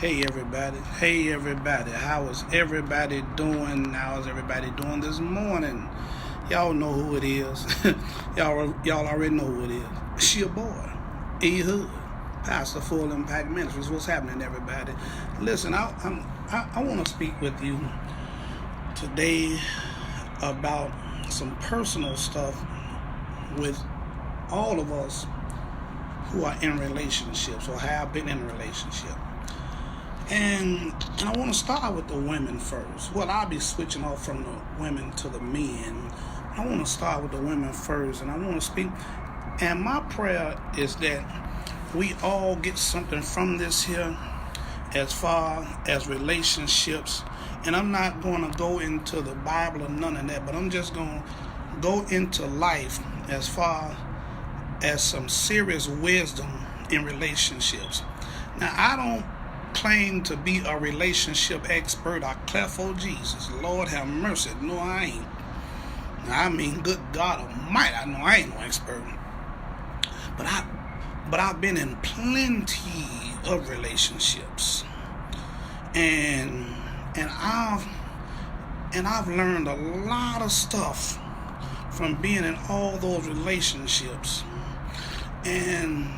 Hey everybody, how is everybody doing? How is everybody doing this morning? Y'all know who it is. y'all already know who it is. It's your boy, E Hood, Pastor Full Impact Ministries. What's happening, everybody? Listen, I want to speak with you today about some personal stuff with all of us who are in relationships or have been in a relationship. And I want to start with the women first. Well, I'll be switching off from the women to the men. I want to start with the women first, and I want to speak. And my prayer is that we all get something from this here as far as relationships. And I'm not going to go into the Bible or none of that, but I'm just going to go into life as far as some serious wisdom in relationships. Now, I don't claim to be a relationship expert. I cleft for Jesus. Lord have mercy. No, I ain't. I mean, good God Almighty, I know I ain't no expert. But I've been in plenty of relationships, and I've learned a lot of stuff from being in all those relationships. And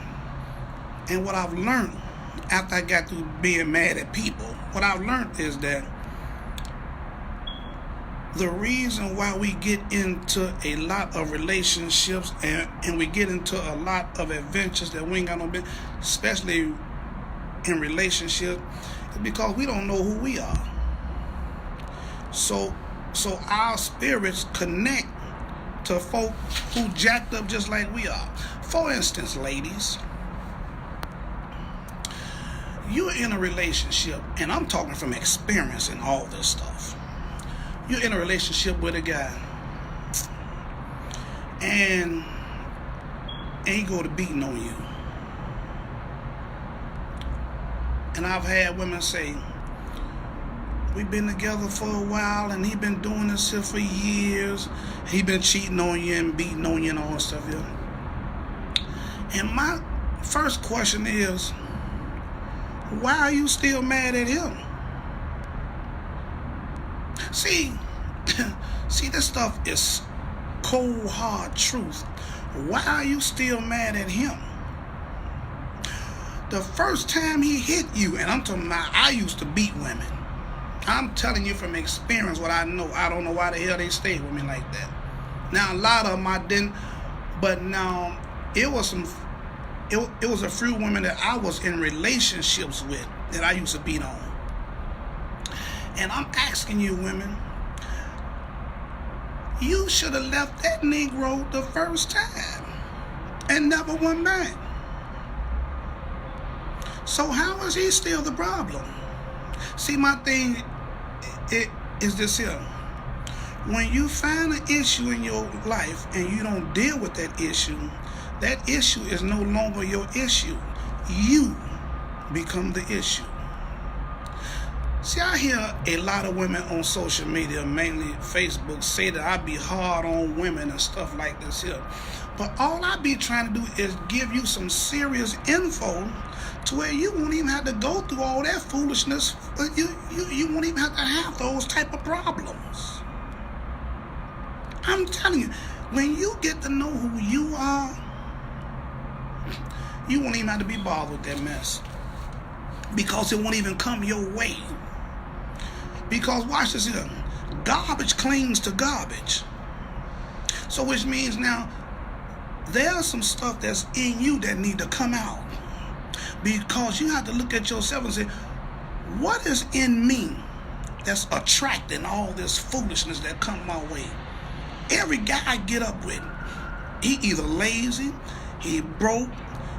what I've learned after I got through being mad at people, what I've learned is that the reason why we get into a lot of relationships and we get into a lot of adventures that we ain't got no business, especially in relationships, is because we don't know who we are. So our spirits connect to folk who jacked up just like we are. For instance, ladies, you're in a relationship, and I'm talking from experience and all this stuff. You're in a relationship with a guy, and he go to beating on you. And I've had women say, we've been together for a while, and he been doing this here for years. He been cheating on you and beating on you and all that stuff here. And my first question is, why are you still mad at him? See, this stuff is cold, hard truth. Why are you still mad at him? The first time he hit you, and I'm talking about, I used to beat women. I'm telling you from experience what I know. I don't know why the hell they stayed with me like that. Now, a lot of them I didn't, but now it was a few women that I was in relationships with that I used to beat on. And I'm asking you, women, you should have left that Negro the first time and never went back. So how is he still the problem? See, my thing is this here. When you find an issue in your life and you don't deal with that issue is no longer your issue. You become the issue. See, I hear a lot of women on social media, mainly Facebook, say that I be hard on women and stuff like this here. But all I be trying to do is give you some serious info to where you won't even have to go through all that foolishness. You won't even have to have those type of problems. I'm telling you, when you get to know who you are, you won't even have to be bothered with that mess, because it won't even come your way. Because watch this here, garbage clings to garbage. So which means now there's some stuff that's in you that need to come out, because you have to look at yourself and say, what is in me that's attracting all this foolishness that come my way? Every guy I get up with, he either lazy, he broke,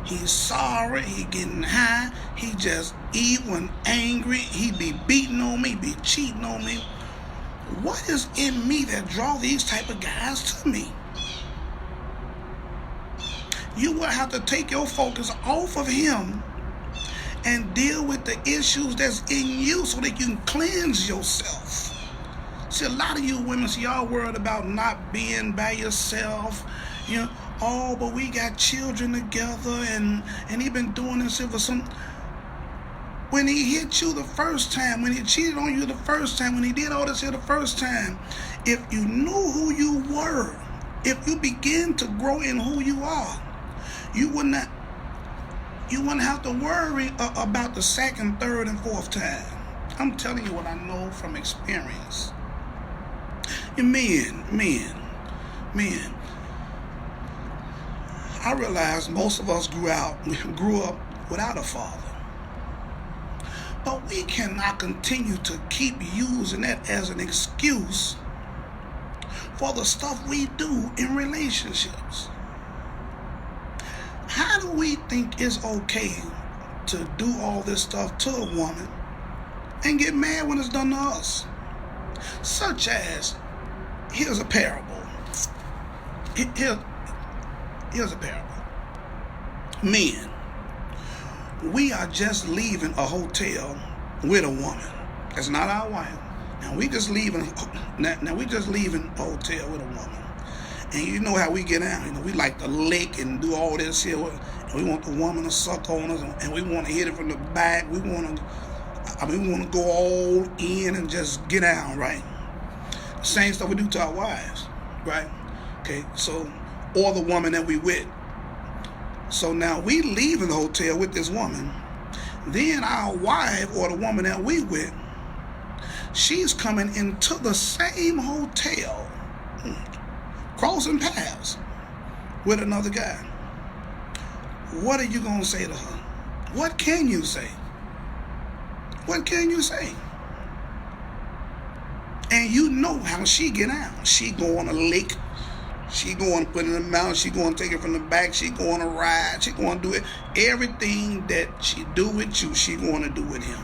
he's sorry, he getting high, he just evil and angry, he be beating on me, be cheating on me. What is in me that draw these type of guys to me? You will have to take your focus off of him and deal with the issues that's in you so that you can cleanse yourself. See, a lot of you women, y'all worried about not being by yourself. You know, oh, but we got children together and he been doing this for some. When he hit you the first time, when he cheated on you the first time, when he did all this here the first time, if you knew who you were, if you begin to grow in who you are, you wouldn't have to worry about the second, third, and fourth time. I'm telling you what I know from experience. Men. I realize most of us grew up without a father. But we cannot continue to keep using that as an excuse for the stuff we do in relationships. How do we think it's okay to do all this stuff to a woman and get mad when it's done to us? Such as, here's a parable. Here's a parable. Men, we are just leaving a hotel with a woman. That's not our wife. Now we just leaving a hotel with a woman. And you know how we get out. You know, we like to lick and do all this here. And we want the woman to suck on us, and we want to hit it from the back. We want to go all in and just get out, right? The same stuff we do to our wives, right? Okay, so, or the woman that we with. So now we leaving the hotel with this woman. Then our wife or the woman that we with, she's coming into the same hotel, crossing paths with another guy. What are you going to say to her? What can you say? What can you say? And you know how she get out. She go on a lick. She going to put it in the mouth. She going to take it from the back. She going to ride. She going to do it. Everything that she do with you, she going to do with him.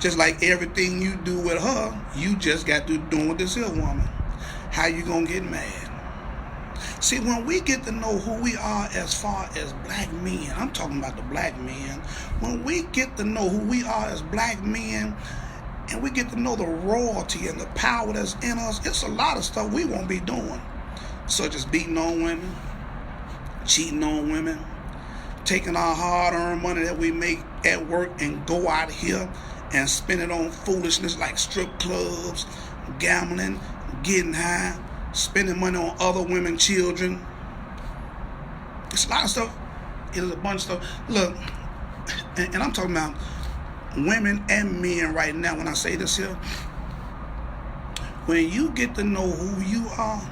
Just like everything you do with her, you just got to do with this here woman. How you going to get mad? See, when we get to know who we are as far as black men, I'm talking about the black men. When we get to know who we are as black men, and we get to know the royalty and the power that's in us, it's a lot of stuff we won't be doing. Such as beating on women, cheating on women, taking our hard-earned money that we make at work and go out here and spend it on foolishness like strip clubs, gambling, getting high, spending money on other women's children. It's a lot of stuff. It is a bunch of stuff. Look, and I'm talking about women and men right now when I say this here. When you get to know who you are,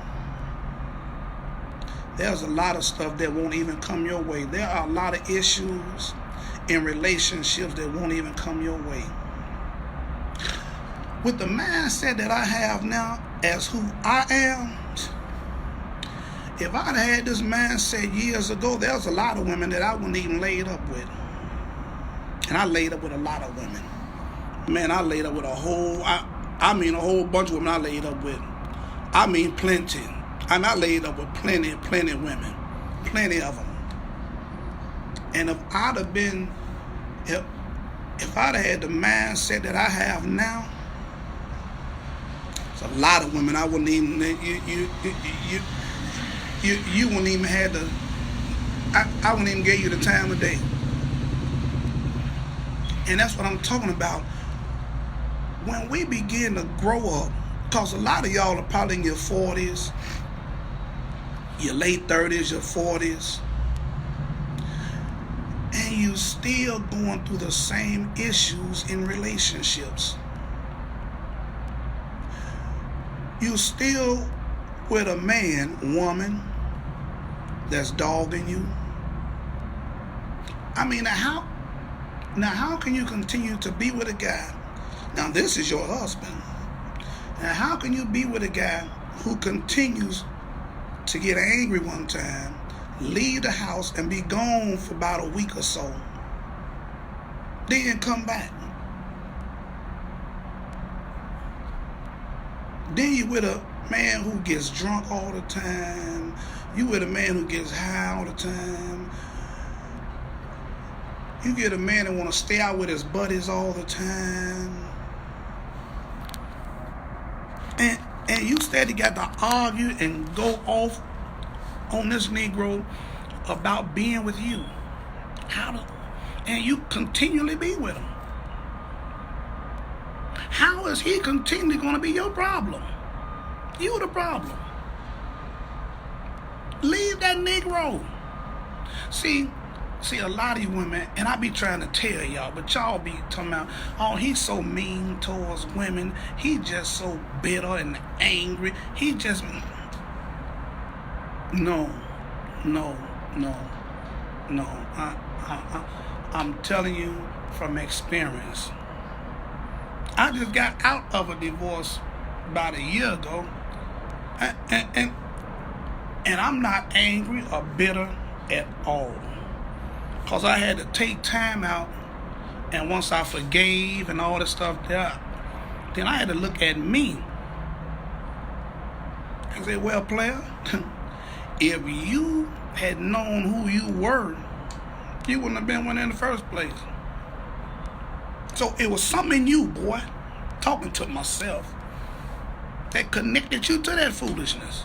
there's a lot of stuff that won't even come your way. There are a lot of issues in relationships that won't even come your way. With the mindset that I have now as who I am, if I'd had this mindset years ago, there's a lot of women that I wouldn't even laid up with. And I laid up with a lot of women. Man, I laid up with a whole bunch of women I laid up with. I mean plenty. And I laid up with plenty women. Plenty of them. And if I'd have had the mindset that I have now, it's a lot of women I wouldn't even, you wouldn't even have the, I wouldn't even give you the time of day. And that's what I'm talking about. When we begin to grow up, because a lot of y'all are probably in your 40s, your late 30s, your 40s, and you still going through the same issues in relationships. You still with a man, woman, that's dogging you. I mean, now how can you continue to be with a guy? Now this is your husband. Now how can you be with a guy who continues to get angry one time, leave the house, and be gone for about a week or so, then come back? Then you with a man who gets drunk all the time. You with a man who gets high all the time. You get a man that want to stay out with his buddies all the time. And you steady got to argue and go off on this Negro about being with you. And you continually be with him. because he continually going to be your problem. You the problem. Leave that Negro. See, a lot of you women, and I be trying to tell y'all, but y'all be talking about, oh, he's so mean towards women. He just so bitter and angry. He just... No. I'm telling you from experience. I just got out of a divorce about a year ago, and I'm not angry or bitter at all, because I had to take time out, and once I forgave and all this stuff there, then I had to look at me and say, well, player, if you had known who you were, you wouldn't have been one in the first place. So it was something in you, boy, talking to myself, that connected you to that foolishness.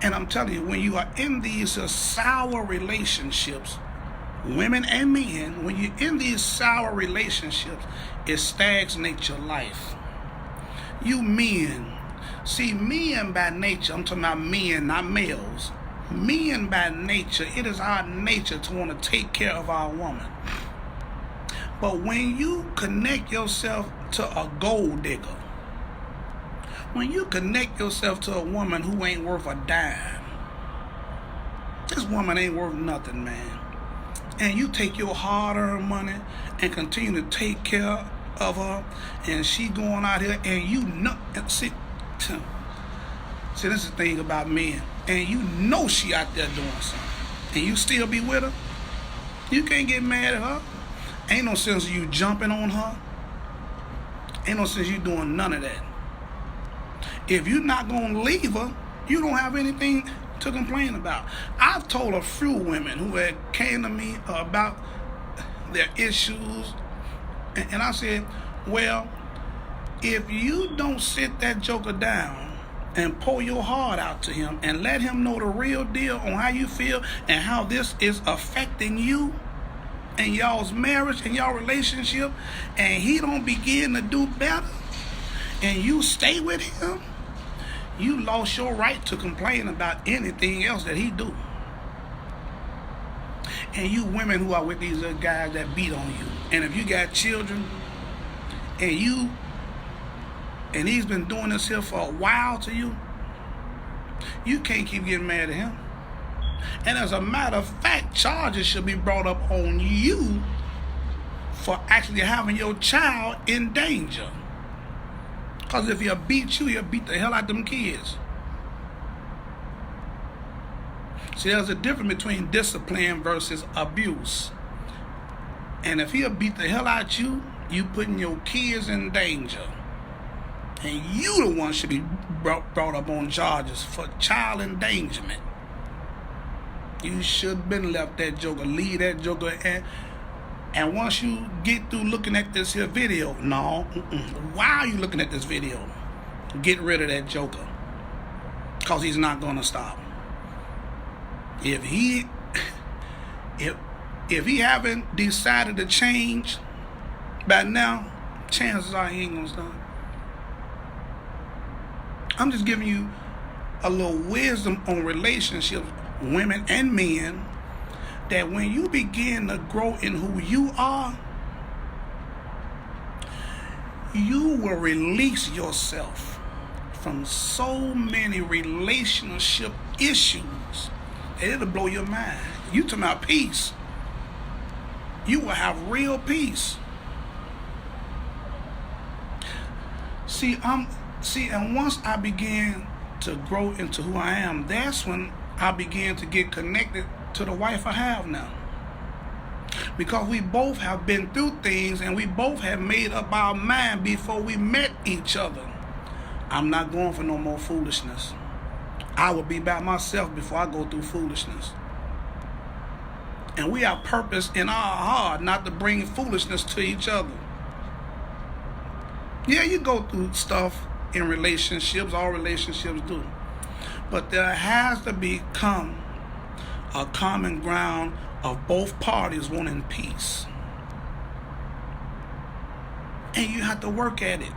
And I'm telling you, when you are in these sour relationships, women and men, when you're in these sour relationships, it stagnates your life. You men, see, men by nature, I'm talking about men, not males. Men by nature, it is our nature to want to take care of our woman. But when you connect yourself to a gold digger, when you connect yourself to a woman who ain't worth a dime, this woman ain't worth nothing, man, and you take your hard-earned money and continue to take care of her, and she going out here, and you know, see, this is the thing about men, and you know she out there doing something, and you still be with her, you can't get mad at her. Ain't no sense of you jumping on her. Ain't no sense you doing none of that. If you're not going to leave her, you don't have anything to complain about. I've told a few women who had came to me about their issues, and I said, well, if you don't sit that joker down and pour your heart out to him and let him know the real deal on how you feel and how this is affecting you and y'all's marriage and y'all relationship, and he don't begin to do better, and you stay with him, you lost your right to complain about anything else that he do. And you women who are with these other guys that beat on you, and if you got children, and he's been doing this here for a while to you, you can't keep getting mad at him. And as a matter of fact, charges should be brought up on you for actually having your child in danger. Because if he'll beat you, he'll beat the hell out of them kids. See, there's a difference between discipline versus abuse. And if he'll beat the hell out of you, you putting your kids in danger. And you the one should be brought up on charges for child endangerment. You should have been left that joker, leave that joker, and once you get through looking at this here video, why are you looking at this video? Get rid of that joker, because he's not going to stop. If he haven't decided to change by now, chances are he ain't going to stop. I'm just giving you a little wisdom on relationships, women and men, that when you begin to grow in who you are, you will release yourself from so many relationship issues that it'll blow your mind. You talking about peace. You will have real peace. And once I began to grow into who I am, that's when I began to get connected to the wife I have now. Because we both have been through things, and we both have made up our mind before we met each other. I'm not going for no more foolishness. I will be by myself before I go through foolishness. And we have purpose in our heart not to bring foolishness to each other. Yeah, you go through stuff in relationships, all relationships do. But there has to become a common ground of both parties wanting peace. and you have to work at it.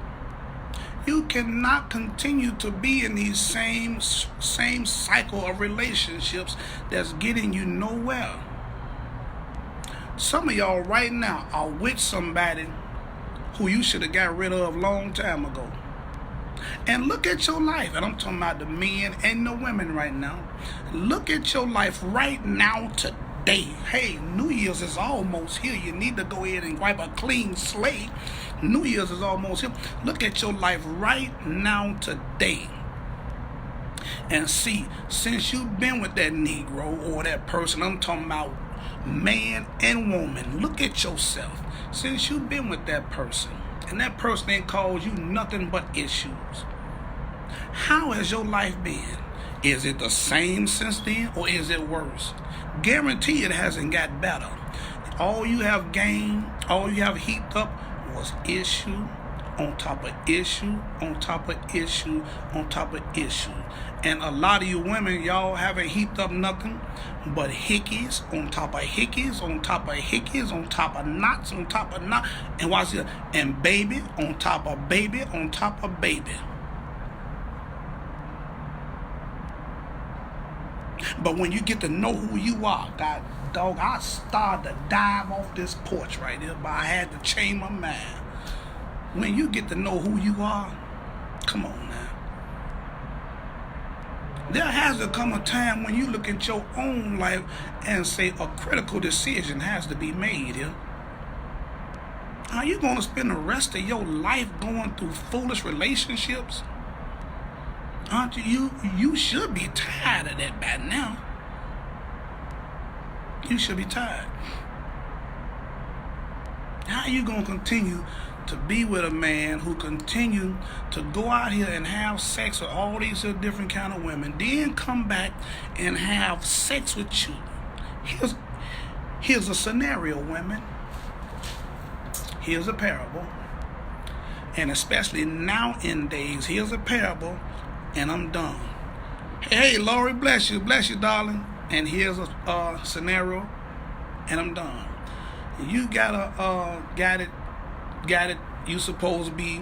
You cannot continue to be in these same cycle of relationships that's getting you nowhere. Some of y'all right now are with somebody who you should have got rid of a long time ago. And look at your life, and I'm talking about the men and the women right now. Look at your life right now today. Hey, New Year's is almost here. You need to go ahead and wipe a clean slate. New Year's is almost here. Look at your life right now today. And see, since you've been with that Negro or that person, I'm talking about man and woman, look at yourself. Since you've been with that person, and that person ain't caused you nothing but issues, how has your life been? Is it the same since then, or is it worse? Guarantee it hasn't got better. All you have gained, all you have heaped up was issue on top of issue on top of issue on top of issue. And a lot of you women, y'all haven't heaped up nothing but hickeys on top of hickeys on top of hickeys on top of knots on top of knots. And watch this. And baby on top of baby on top of baby. But when you get to know who you are, God dog, I started to dive off this porch right here, but I had to change my mind. When you get to know who you are, come on now. There has to come a time when you look at your own life and say a critical decision has to be made here. Are you going to spend the rest of your life going through foolish relationships? Aren't you? You should be tired of that by now. You should be tired. How are you going to continue to be with a man who continue to go out here and have sex with all these different kind of women, then come back and have sex with you? Here's a scenario, women. Here's a parable. And especially nowadays, here's a parable, and I'm done. Hey, Lori, bless you, darling. And here's a scenario, and I'm done. You got it. You supposed to be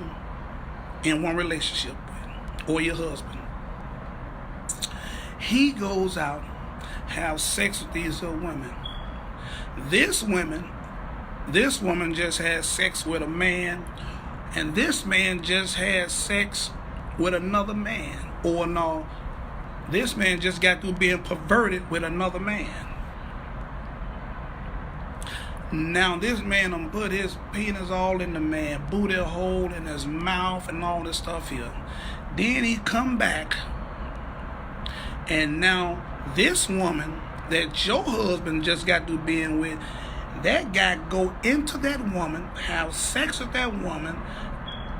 in one relationship with, or your husband. He goes out, have sex with these women. This woman just had sex with a man, and this man just had sex with another man. Or no, this man just got through being perverted with another man. Now this man done put his penis all in the man, booty hole in his mouth and all this stuff here. Then he come back, and now this woman that your husband just got through being with, that guy go into that woman, have sex with that woman.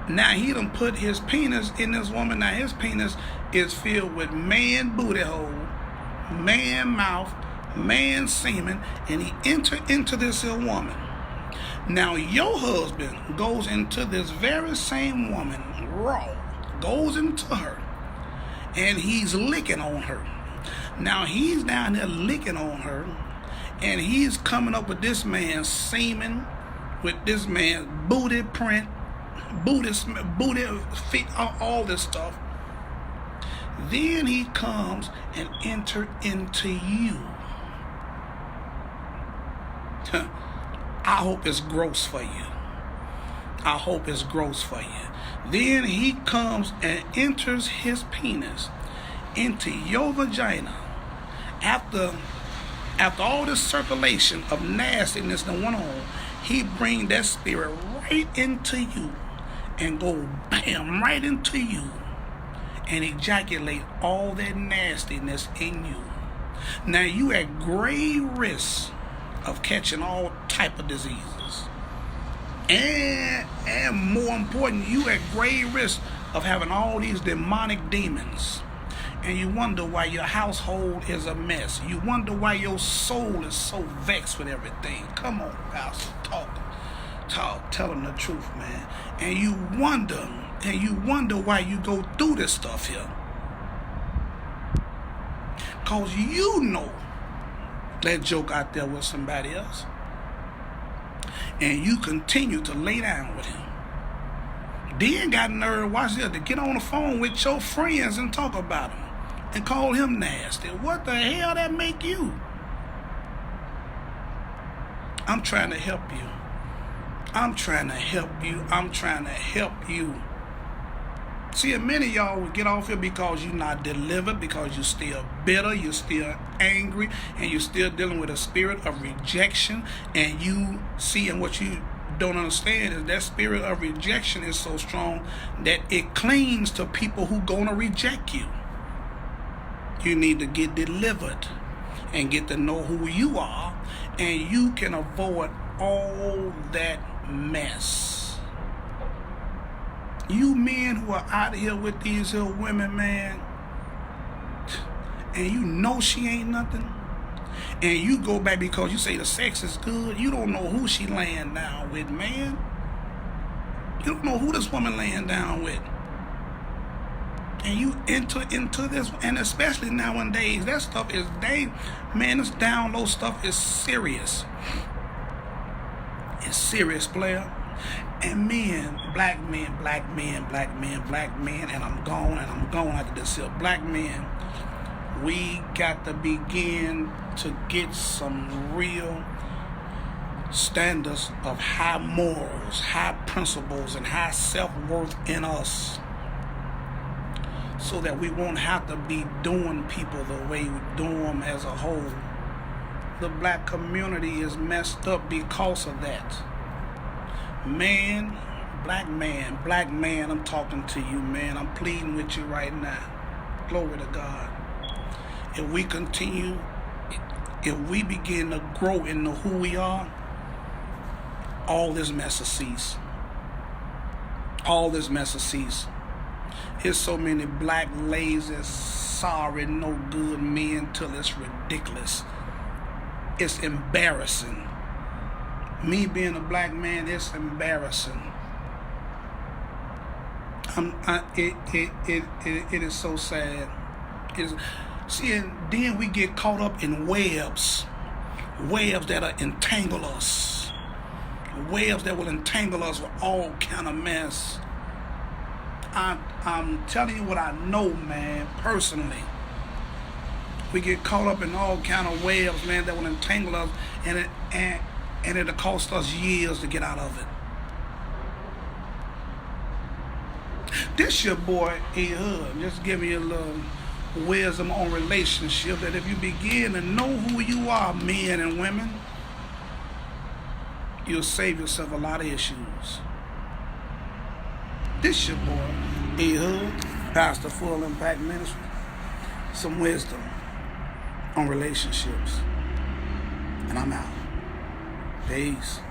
Now he done put his penis in this woman. Now his penis is filled with man booty hole, man mouth, man semen, and he enter into this woman. Now your husband goes into this very same woman raw, goes into her, and he's licking on her. Now he's down there licking on her, and he's coming up with this man's semen, with this man's booty print, booty feet, all this stuff. Then he comes and enter into you. I hope it's gross for you. I hope it's gross for you. Then he comes and enters his penis into your vagina. After all this circulation of nastiness that went on, he bring that spirit right into you and go bam right into you and ejaculate all that nastiness in you. Now you at grave risk of catching all type of diseases, and more important, you at grave risk of having all these demonic demons. And you wonder why your household is a mess. You wonder why your soul is so vexed with everything. Come on, Pastor, talk, tell them the truth, man. And you wonder why you go through this stuff here. Cause you know that joke out there with somebody else, and you continue to lay down with him. Then got nerve, watch this, to get on the phone with your friends and talk about him and call him nasty. What the hell that make you? I'm trying to help you. I'm trying to help you. I'm trying to help you. See, many of y'all will get off here because you're not delivered, because you're still bitter, you're still angry, and you're still dealing with a spirit of rejection. And you see, and what you don't understand is that spirit of rejection is so strong that it clings to people who gonna reject you. You need to get delivered and get to know who you are, and you can avoid all that mess. You men who are out here with these here women, man, and you know she ain't nothing, and you go back because you say the sex is good, you don't know who she laying down with, man. You don't know who this woman laying down with. And you enter into this, and especially nowadays, that stuff is man, this down low stuff is serious. It's serious, player. And men, black men, and I'm going after this here. Black men, we got to begin to get some real standards of high morals, high principles, and high self-worth in us, so that we won't have to be doing people the way we do them as a whole. The black community is messed up because of that. Man, black man, I'm talking to you, man. I'm pleading with you right now. Glory to God. If we continue, if we begin to grow into who we are, all this mess will cease. All this mess will cease. There's so many black, lazy, sorry, no good men till it's ridiculous. It's embarrassing. Me being a black man, it's embarrassing. It is so sad. See, and then we get caught up in webs that entangle us, webs that will entangle us with all kind of mess. I'm telling you what I know, man, personally. We get caught up in all kind of webs, man, that will entangle us, and it'll cost us years to get out of it. This your boy, Eryk, just giving you a little wisdom on relationships, that if you begin to know who you are, men and women, you'll save yourself a lot of issues. This your boy, Eryk, Pastor Full Impact Ministry. Some wisdom on relationships. And I'm out. Peace.